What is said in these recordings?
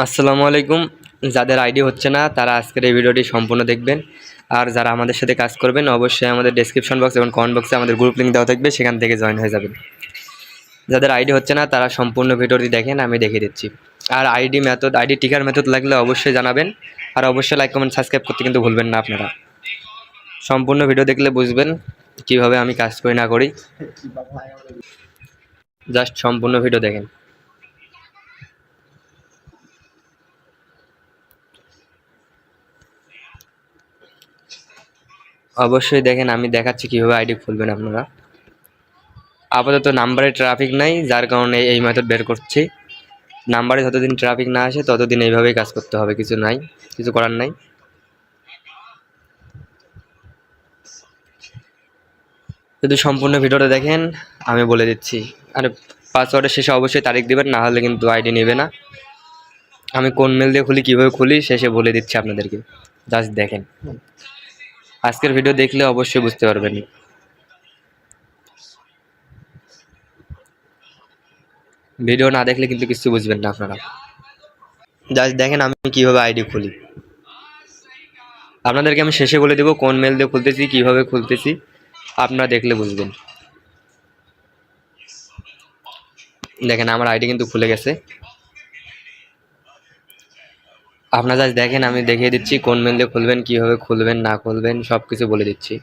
আসসালামু আলাইকুম। যাদের আইডি হচ্ছে না তারা আজকের এই ভিডিওটি সম্পূর্ণ দেখবেন। আর যারা আমাদের সাথে কাজ করবেন অবশ্যই আমাদের ডেসক্রিপশন বক্স এবং কমেন্ট বক্সে আমাদের গ্রুপ লিঙ্ক দেওয়া থাকবে, সেখান থেকে জয়েন হয়ে যাবেন। যাদের আইডি হচ্ছে না তারা সম্পূর্ণ ভিডিওটি দেখেন, আমি দেখিয়ে দিচ্ছি। আর আইডি টিকার মেথড লাগলে অবশ্যই জানাবেন। আর অবশ্যই লাইক কমেন্ট সাবস্ক্রাইব করতে কিন্তু ভুলবেন না আপনারা। সম্পূর্ণ ভিডিও দেখলে বুঝবেন কিভাবে আমি কাজ করি না করি। জাস্ট সম্পূর্ণ ভিডিও দেখেন। অবশ্যই দেখেন, আমি দেখাচ্ছি কিভাবে আইডি খুলবেন আপনারা। আপাতত নাম্বারে ট্রাফিক নাই, যার কারণে এই মেথড বের করছি। নাম্বারে যতদিন ট্রাফিক না আসে ততদিন এইভাবেই কাজ করতে হবে, কিছু করার নাই। যদি সম্পূর্ণ ভিডিওটা দেখেন আমি বলে দিচ্ছি। আর পাসওয়ার্ডের শেষে অবশ্যই তারিখ দিবেন, না হলে কিন্তু আইডি নেবে না। আমি কোন মেল দিয়ে খুলি, কীভাবে খুলি শেষে বলে দিচ্ছি আপনাদেরকে। জাস্ট দেখেন, আজকের ভিডিও দেখলে অবশ্যই বুঝতে পারবেন। ভিডিও না দেখলে কিন্তু কিছু বুঝবেন না আপনারা। জাস্ট দেখেন আমি কিভাবে আইডি খুলি। আপনাদেরকে আমি শেষে বলে দেবো কোন মেল দিয়ে খুলতেছি, কিভাবে খুলতেছি, আপনারা দেখলে বুঝবেন। দেখেন আমার আইডি কিন্তু খুলে গেছে। আপনারা জাস্ট দেখেন, আমি দেখিয়ে দিচ্ছি কোন মেল দিয়ে খুলবেন, কিভাবে খুলবেন না খুলবেন সব কিছু বলে দিচ্ছি।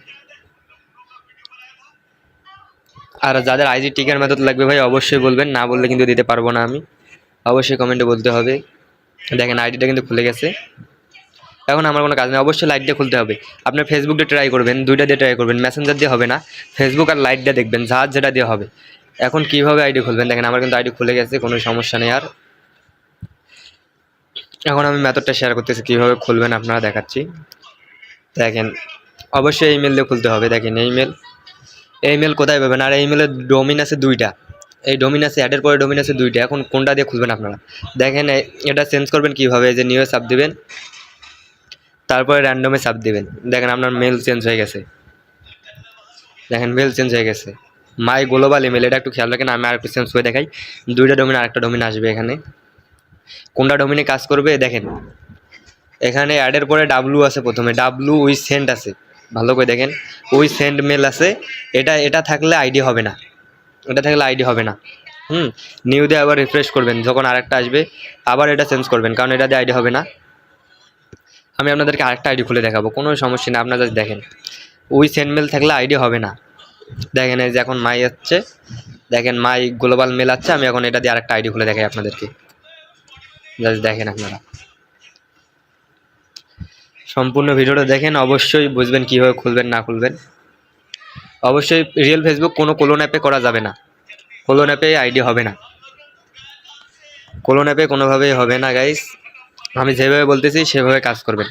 আর যাদের আইডি টিকার মেথড লাগবে ভাই অবশ্যই বলবেন, না বললে কিন্তু দিতে পারবো না আমি। অবশ্যই কমেন্টে বলতে হবে। দেখেন আইডিটা কিন্তু খুলে গেছে। এখন আমার কোনো কাজ নেই, অবশ্যই লাইট দিয়ে খুলতে হবে। আপনার ফেসবুক দিয়ে ট্রাই করবেন, দুইটা দিয়ে ট্রাই করবেন, মেসেঞ্জার দিয়ে হবে না। ফেসবুক আর লাইট দিয়ে দেখবেন, যেটা দিয়ে হবে। এখন কিভাবে আইডি খুলবেন দেখেন, আমার কিন্তু আইডি খুলে গেছে, কোনো সমস্যা নেই আর। এখন আমি মেথডটা শেয়ার করতেছি কিভাবে খুলবেন, আপনারা দেখাচ্ছি। দেখেন অবশ্যই ইমেল দিয়ে খুলতে হবে। দেখেন ইমেল কোথায় পাবেন, আর ইমেলের ডোমিন আছে দুইটা। এই ডোমিন আছে, অ্যাডের পরে ডোমিন আছে দুইটা। এখন কোনটা দিয়ে খুলবেন আপনারা দেখেন। এটা চেঞ্জ করবেন কিভাবে, যে নিউ সাব দিবেন, তারপরে র্যান্ডমে সাব দিবেন। দেখেন আপনার মেল চেঞ্জ হয়ে গেছে। দেখেন মেল চেঞ্জ হয়ে গেছে, মাই গ্লোবাল ইমেল। এটা একটু খেয়াল রাখেন, আমি আর একটু চেঞ্জ করে দেখাই। দুইটা ডোমিন, আরেকটা ডোমিন আসবে এখানে। কোনটা ডোমিনে কাজ করবে দেখেন, এখানে অ্যাডের পরে ডাব্লু আছে, প্রথমে ডাব্লু উই সেন্ড আছে, ভালো করে দেখেন। উই সেন্ড মেল আছে, এটা থাকলে আইডি হবে না। নিউ দিয়ে আবার রিফ্রেশ করবেন, যখন আরেকটা আসবে আবার এটা চেঞ্জ করবেন, কারণ এটা দিয়ে আইডি হবে না। আমি আপনাদেরকে আরেকটা আইডি খুলে দেখাবো, কোনো সমস্যা নেই। আপনারা জাস্ট দেখেন, উই সেন্ড মেল থাকলে আইডি হবে না। দেখেন এই যে এখন মাই আসছে, দেখেন মাই গ্লোবাল মেল আছে। আমি এখন এটা দিয়ে আরেকটা আইডি খুলে দেখাই আপনাদেরকে। জাস্ট দেখেন আপনারা সম্পূর্ণ ভিডিওটা দেখেন, অবশ্যই বুঝবেন কীভাবে খুলবেন না খুলবেন। অবশ্যই রিয়েল ফেসবুক কোনো ক্লোন অ্যাপে করা যাবে না। ক্লোন অ্যাপে আইডি হবে না, ক্লোন অ্যাপে কোনোভাবেই হবে না গাইস। আমি যেভাবে বলতেছি সেভাবে কাজ করবেন।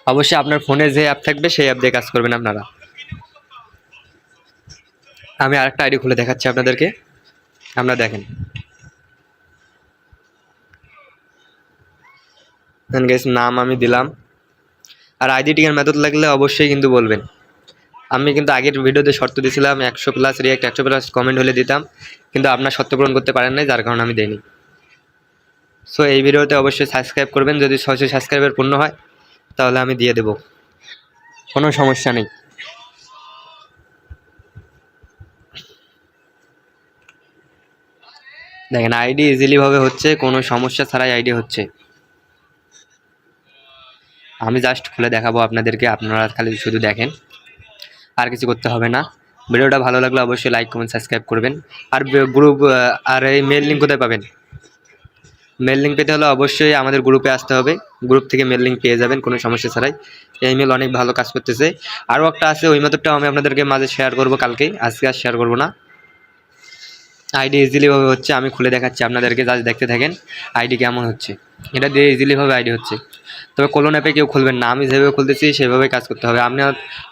অবশ্যই আপনার ফোনে যে অ্যাপ থাকবে সেই অ্যাপ দিয়ে কাজ করবেন আপনারা। আমি আরেকটা আইডি খুলে দেখাচ্ছি আপনাদেরকে, আপনারা দেখেন। গাইস নাম আমি দিলাম। আর আইডি টিকার মেথড লাগলে অবশ্যই কিন্তু বলবেন। আমি কিন্তু আগের ভিডিওতে শর্ত দিয়েছিলাম 100+ রিয়াক্ট 100+ কমেন্ট হলে দিতাম, কিন্তু আপনার শর্ত পূরণ করতে পারেন নাই, যার কারণে আমি দেইনি। সো এই ভিডিওতে অবশ্যই সাবস্ক্রাইব করবেন, যদি 600 সাবস্ক্রাইবার পূর্ণ হয় তাহলে আমি দিয়ে দেব, কোনো সমস্যা নেই। দেখেন আইডি ইজিলি ভাবে হচ্ছে, কোনো সমস্যা ছাড়াই আইডি হচ্ছে। আমি জাস্ট খুলে দেখাবো আপনাদেরকে, আপনারা খালি শুধু দেখেন, আর কিছু করতে হবে না। ভিডিওটা ভালো লাগলে অবশ্যই লাইক কমেন্ট সাবস্ক্রাইব করবেন। আর গ্রুপ, আর এই মেল লিঙ্ক কোথায় পাবেন? মেল লিঙ্ক পেতে হলে অবশ্যই আমাদের গ্রুপে আসতে হবে। গ্রুপ থেকে মেল লিঙ্ক পেয়ে যাবেন কোনো সমস্যা ছাড়াই। এই মেল অনেক ভালো কাজ করতেছে। আরও একটা আছে, ওই মেথডটাও আমি আপনাদেরকে মাঝে শেয়ার করবো কালকেই, আজকে আর শেয়ার করবো না। আইডি ইজিলিভাবে হচ্ছে, আমি খুলে দেখাচ্ছি আপনাদেরকে, জাস্ট দেখতে থাকেন আইডি কেমন হচ্ছে। এটা দিয়ে ইজিলিভাবে আইডি হচ্ছে। তবে কোলন অ্যাপে কেউ খুলবেন না, আমি যেভাবে খুলতেছি সেভাবেই কাজ করতে হবে।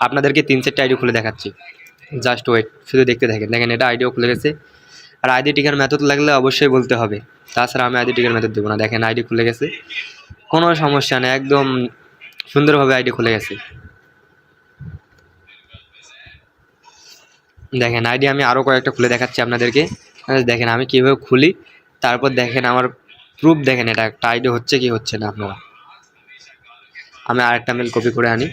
আপনাদেরকে 3-4টা আইডি খুলে দেখাচ্ছি, জাস্ট ওয়েট, শুধু দেখতে থাকেন। দেখেন এটা আইডিও খুলে গেছে। আর আইডি টিকার মেথড লাগলে অবশ্যই বলতে হবে, তাছাড়া আমি আইডি টিকার মেথড দেবো না। দেখেন আইডি খুলে গেছে, কোনো সমস্যা নেই, একদম সুন্দরভাবে আইডি খুলে গেছে। দেখেন আইডি আমি আরও কয়েকটা খুলে দেখাচ্ছি আপনাদেরকে। দেখেন আমি কীভাবে খুলি, তারপর দেখেন আমার প্রুফ দেখেন, এটা একটা আইডি হচ্ছে কি হচ্ছে না আপনারা। আমি আরেকটা মেল কপি করে আনি,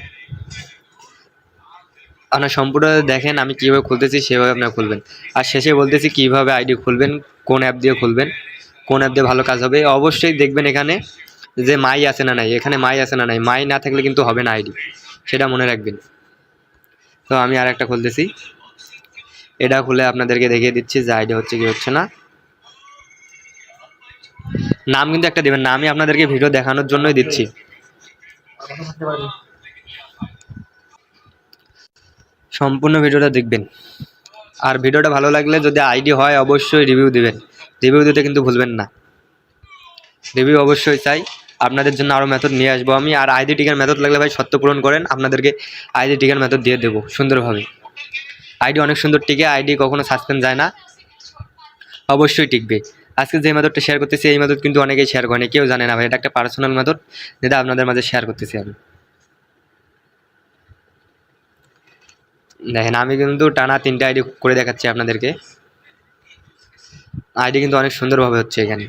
আপনার সম্পূর্ণ দেখেন আমি কীভাবে খুলতেছি সেভাবে আপনারা খুলবেন। আর শেষে বলতেছি কীভাবে আইডি খুলবেন, কোন অ্যাপ দিয়ে খুলবেন, কোন অ্যাপ দিয়ে ভালো কাজ হবে। অবশ্যই দেখবেন এখানে যে মাই আছে না নাই, এখানে মাই আছে না নাই, মাই না থাকলে কিন্তু হবে না আইডি, সেটা মনে রাখবেন। তো আমি আর একটা খুলতেছি, এটা খুলে আপনাদেরকে দেখিয়ে দিচ্ছি যে আইডি হচ্ছে কি হচ্ছে না। নাম কিন্তু একটা দেবেন না, আমি আপনাদেরকে ভিডিও দেখানোর জন্যই দিচ্ছি। সম্পূর্ণ ভিডিওটা দেখবেন, আর ভিডিওটা ভালো লাগলে যদি আইডি হয় অবশ্যই রিভিউ দিবেন, রিভিউ দিতে কিন্তু ভুলবেন না, রিভিউ অবশ্যই চাই। আপনাদের জন্য আরও মেথড নিয়ে আসবো আমি। আর আইডি টিকার মেথড লাগলে ভাই সত্য পূরণ করেন, আপনাদেরকে আইডি টিকার মেথড দিয়ে দেবো সুন্দরভাবে। আইডি অনেক সুন্দর টিকে, আইডি কখনো সাসপেন্ড যায় না, অবশ্যই টিকবে। আজকে যে মেথডটা শেয়ার করতেছি এই মেথড কিন্তু অনেকেই শেয়ার করেনি, কেউ জানে না ভাই, এটা একটা পার্সোনাল মেথড যেটা আপনাদের মাঝে শেয়ার করতেছি আমি। দেখেন আমি কিন্তু টানা 3টে আইডি করে দেখাচ্ছি আপনাদেরকে, আইডি কিন্তু অনেক সুন্দরভাবে হচ্ছে। এখানে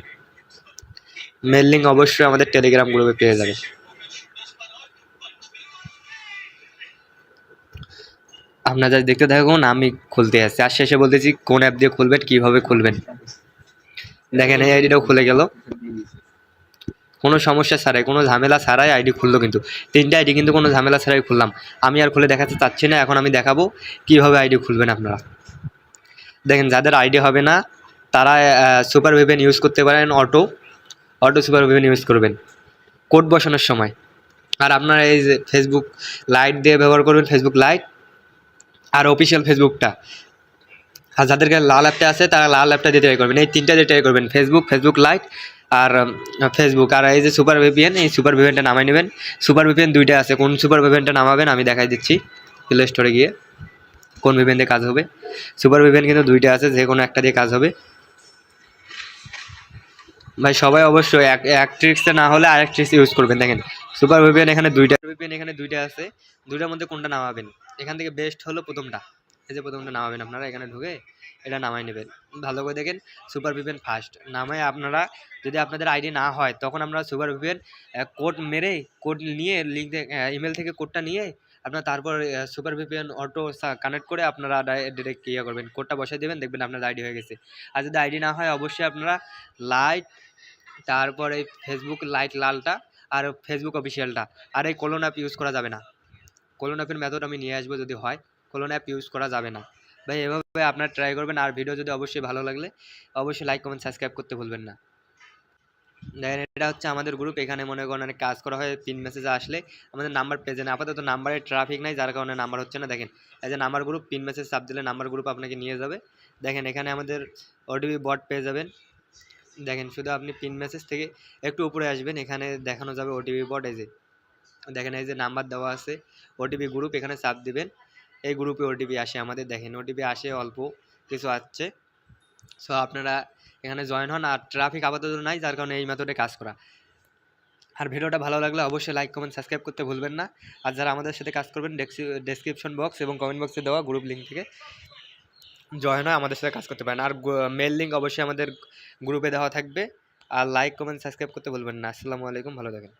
মেল লিঙ্ক অবশ্যই আমাদের টেলিগ্রাম গ্রুপে পেয়ে যাবে। আপনারা যা দেখতে থাকুন, আমি খুলতে আসছি আর শেষে বলতেছি কোন অ্যাপ দিয়ে খুলবেন, কীভাবে খুলবেন। দেখেন এই আইডিটাও খুলে গেল, কোনো সমস্যা ছাড়াই, কোনো ঝামেলা ছাড়াই আইডি খুললো। কিন্তু 3টে আইডি কিন্তু কোনো ঝামেলা ছাড়াই খুললাম। আমি আর খুলে দেখাতে চাচ্ছি না, এখন আমি দেখাবো কীভাবে আইডি খুলবেন আপনারা। দেখেন যাদের আইডি হবে না তারা সুপার ভিপিএন ইউজ করতে পারেন, অটো সুপার ভিপিএন ইউজ করবেন কোড বসানোর সময়। আর আপনারা এই যে ফেসবুক লাইট দিয়ে ব্যবহার করবেন, ফেসবুক লাইট আর অফিসিয়াল ফেসবুকটা। আর যাদেরকে লাল অ্যাপটা আছে তারা লাল অ্যাপটা দিয়ে ট্রাই করবেন, এই 3টা দিয়ে ট্রাই করবেন, ফেসবুক লাইট আর ফেসবুক। আর এই যে সুপার ভিপিএন, এই সুপার ভিপিএনটা নামাই নেবেন। সুপার ভিপিএন 2টা আছে, কোন সুপার ভিপিএনটা নামাবেন আমি দেখাই দিচ্ছি প্লে স্টোরে গিয়ে কোন ভিপিএন দিয়ে কাজ হবে। সুপার ভিপিএন কিন্তু 2টা আছে, যে কোনো একটা দিয়ে কাজ হবে ভাই। সবাই অবশ্যই এক ট্রিক্সে না হলে আরেক ট্রিক্স ইউজ করবেন। দেখেন সুপার ভিপিএন এখানে 2টা আছে, 2টার মধ্যে কোনটা নামাবেন, এখান থেকে বেস্ট হলো প্রথমটা। এই যে প্রথমটা নামাবেন আপনারা, এখানে ঢুকে এটা নামাই নেবেন ভালো করে। দেখেন সুপার ভিপিএন ফার্স্ট নামাই আপনারা, যদি আপনাদের আইডি না হয় তখন আমরা সুপার ভিপিএন কোড মেরে, কোড নিয়ে লিঙ্ক ইমেল থেকে কোডটা নিয়ে আপনারা তারপর সুপার ভিপিএন অটো কানেক্ট করে আপনারা ডিরেক্ট ইয়ে করবেন, কোডটা বসাই দেবেন, দেখবেন আপনার আইডি হয়ে গেছে। আর যদি আইডি না হয় অবশ্যই আপনারা লাইট, তারপরে ফেসবুক লাইট লালটা আর ফেসবুক অফিসিয়ালটা। আর এই কোলন অ্যাপ ইউজ করা যাবে না, কোলন অ্যাপের মেথড আমি নিয়ে আসবো যদি হয়, কোলন অ্যাপ ইউজ করা যাবে না ভাই। এভাবে আপনারা ট্রাই করবেন। আর ভিডিও যদি অবশ্যই ভালো লাগলে অবশ্যই লাইক কমেন্ট সাবস্ক্রাইব করতে ভুলবেন না। দেখেন এটা হচ্ছে আমাদের গ্রুপ, এখানে মনে করেন অনেক কাজ করা হয়, পিন মেসেজ আসলে আমাদের নাম্বার পেজে না, আপাতত নাম্বারে ট্রাফিক নাই যার কারণে নাম্বার হচ্ছে না। দেখেন এই যে নাম্বার গ্রুপ, পিন মেসেজ চাপ দিলে নাম্বার গ্রুপ আপনাকে নিয়ে যাবে। দেখেন এখানে আমাদের ওটিপি বট পেয়ে যাবেন। দেখেন শুধু আপনি পিন মেসেজ থেকে একটু উপরে আসবেন, এখানে দেখানো যাবে ওটিপি বট। এই যে দেখেন এই যে নাম্বার দেওয়া আছে, ওটিপি গ্রুপ, এখানে চাপ দিবেন, এই গ্রুপে ওটিপি আসে আমাদের। দেখেন ওটিপি আসে, অল্প কিছু আসছে। সো আপনারা এখানে জয়েন হন। আর ট্রাফিক আপাতত নাই যার কারণে এই মেথডে কাজ করা। আর ভিডিওটা ভালো লাগলে অবশ্যই লাইক কমেন্ট সাবস্ক্রাইব করতে ভুলবেন না। আর যারা আমাদের সাথে কাজ করবেন ডেসক্রিপশন বক্স এবং কমেন্ট বক্সে দেওয়া গ্রুপ লিঙ্ক থেকে জয়েন হয় আমাদের সাথে কাজ করতে পারেন। আর মেল লিঙ্ক অবশ্যই আমাদের গ্রুপে দেওয়া থাকবে। আর লাইক কমেন্ট সাবস্ক্রাইব করতে ভুলবেন না। আসসালামু আলাইকুম, ভালো থাকেন।